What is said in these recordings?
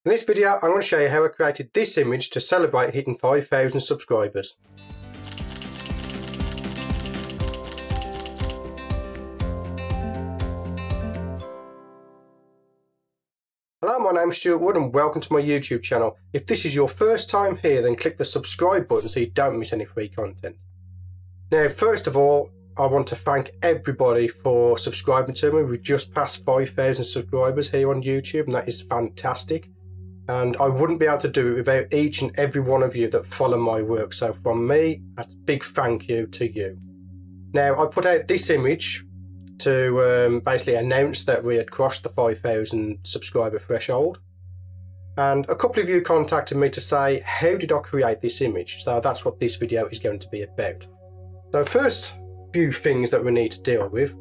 In this video, I'm going to show you how I created this image to celebrate hitting 5,000 subscribers. Hello, my name is Stuart Wood and welcome to my YouTube channel. If this is your first time here, then click the subscribe button so you don't miss any free content. Now, first of all, I want to thank everybody for subscribing to me. We've just passed 5,000 subscribers here on YouTube and that is fantastic. And I wouldn't be able to do it without each and every one of you that follow my work. So from me, that's a big thank you to you. Now, I put out this image to basically announce that we had crossed the 5,000 subscriber threshold. And a couple of you contacted me to say, how did I create this image? So that's what this video is going to be about. So first few things that we need to deal with,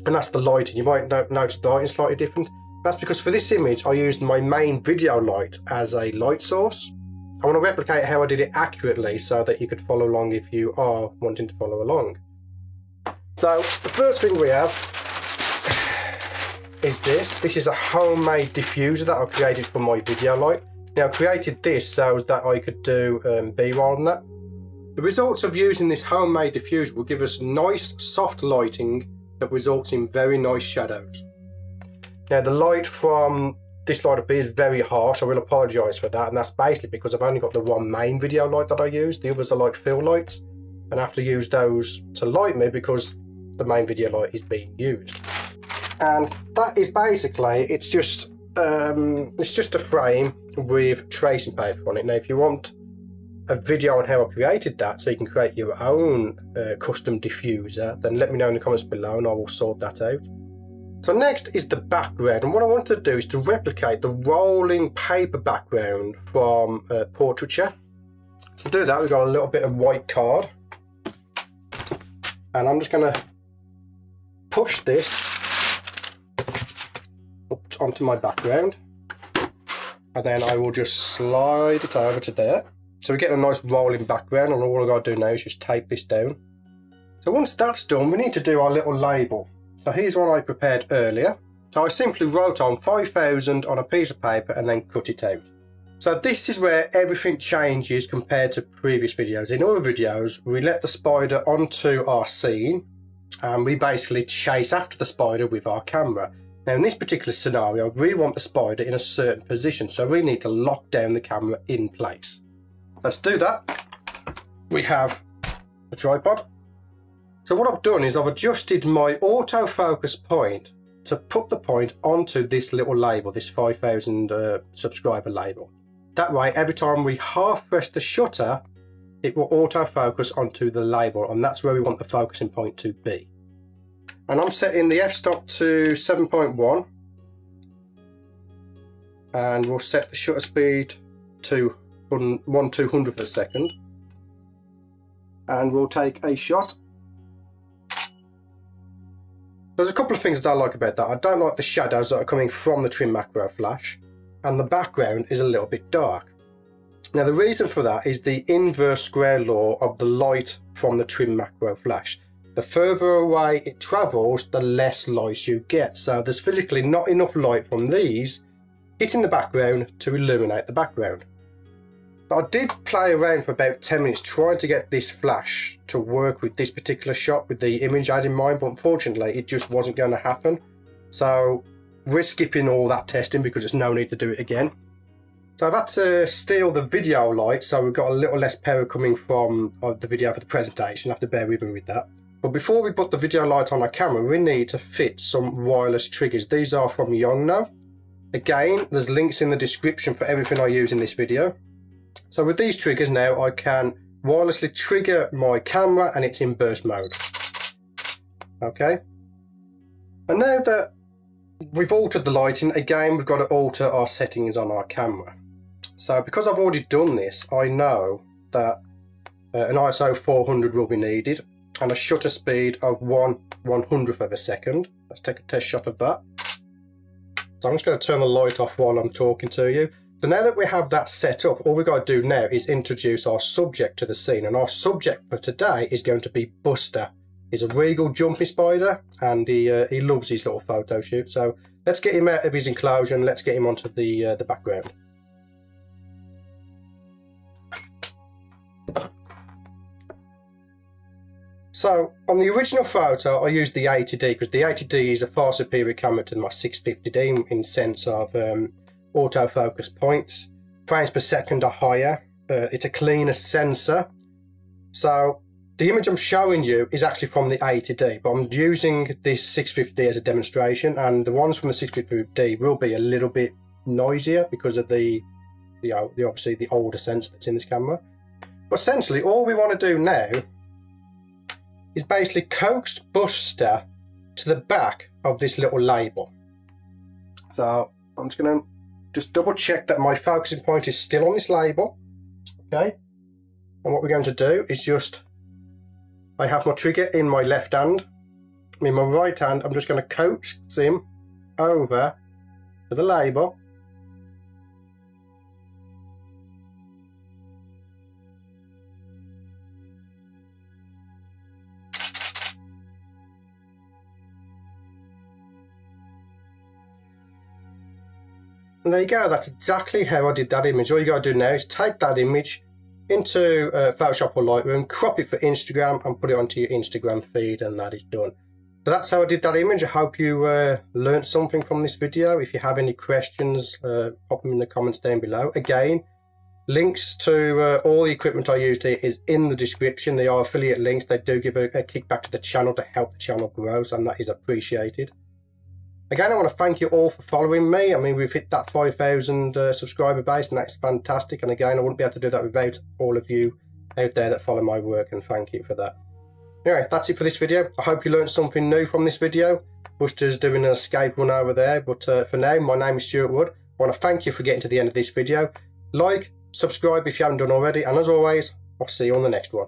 and that's the lighting. You might notice the lighting is slightly different. That's because for this image, I used my main video light as a light source. I want to replicate how I did it accurately so that you could follow along if you are wanting to follow along. So the first thing we have is this. This is a homemade diffuser that I created for my video light. Now I created this so that I could do B-roll on that. The results of using this homemade diffuser will give us nice soft lighting that results in very nice shadows. Now the light from this light up here is very harsh. I will apologise for that, and that's basically because I've only got the one main video light that I use. The others are like fill lights, and I have to use those to light me because the main video light is being used. And that is basically, it's just a frame with tracing paper on it. Now if you want a video on how I created that so you can create your own custom diffuser, then let me know in the comments below and I will sort that out. So next is the background, and what I want to do is to replicate the rolling paper background from portraiture. To do that, we've got a little bit of white card, and I'm just going to push this up onto my background, and then I will just slide it over to there. So we get a nice rolling background, and all I've got to do now is just tape this down. So once that's done, we need to do our little label. So here's one I prepared earlier. So I simply wrote on 5,000 on a piece of paper and then cut it out. So this is where everything changes compared to previous videos. In other videos, we let the spider onto our scene and we basically chase after the spider with our camera. Now in this particular scenario, we want the spider in a certain position, so we need to lock down the camera in place. Let's do that. We have the tripod. So what I've done is I've adjusted my autofocus point to put the point onto this little label, this 5,000 subscriber label. That way, every time we half press the shutter, it will autofocus onto the label, and that's where we want the focusing point to be. And I'm setting the f-stop to 7.1, and we'll set the shutter speed to 1/200th of a second, and we'll take a shot. There's a couple of things that I like about that. I don't like the shadows that are coming from the Trim Macro Flash, and the background is a little bit dark. Now the reason for that is the inverse square law of the light from the Trim Macro Flash. The further away it travels, the less light you get. So there's physically not enough light from these hitting the background to illuminate the background. I did play around for about 10 minutes trying to get this flash to work with this particular shot with the image I had in mind, but unfortunately it just wasn't going to happen. So we're skipping all that testing because there's no need to do it again. So I've had to steal the video light, so we've got a little less power coming from the video for the presentation. I have to bear with me with that. But before we put the video light on our camera, we need to fit some wireless triggers. These are from Yongnuo. Again, there's links in the description for everything I use in this video. So with these triggers now, I can wirelessly trigger my camera and it's in burst mode. Okay. And now that we've altered the lighting, again, we've got to alter our settings on our camera. So because I've already done this, I know that an ISO 400 will be needed and a shutter speed of 1/100th of a second. Let's take a test shot of that. So I'm just going to turn the light off while I'm talking to you. So now that we have that set up, all we've got to do now is introduce our subject to the scene. And our subject for today is going to be Buster. He's a regal jumpy spider and he loves his little photo shoot. So let's get him out of his enclosure and let's get him onto the background. So, on the original photo, I used the 80D because the 80D is a far superior camera to my 650D in sense of autofocus points. Frames per second are higher. It's a cleaner sensor. So, the image I'm showing you is actually from the 80D, but I'm using this 650D as a demonstration, and the ones from the 650D will be a little bit noisier because of the obviously the older sensor that's in this camera. But essentially, all we want to do now is basically coax Buster to the back of this little label. So I'm just going to double check that my focusing point is still on this label. Okay. And what we're going to do is I have my trigger in my left hand. In my right hand, I'm just going to coax him over to the label. And there you go, that's exactly how I did that image. All you got to do now is take that image into Photoshop or Lightroom, crop it for Instagram and put it onto your Instagram feed, and that is done. So that's how I did that image. I hope you learned something from this video. If you have any questions, pop them in the comments down below. Again, links to all the equipment I used here is in the description. They are affiliate links. They do give a kickback to the channel to help the channel grow, and that is appreciated. Again, I want to thank you all for following me. I mean, we've hit that 5,000 subscriber base, and that's fantastic. And again, I wouldn't be able to do that without all of you out there that follow my work, and thank you for that. Anyway, that's it for this video. I hope you learned something new from this video. Buster's doing an escape run over there, but for now, my name is Stuart Wood. I want to thank you for getting to the end of this video. Like, subscribe if you haven't done already, and as always, I'll see you on the next one.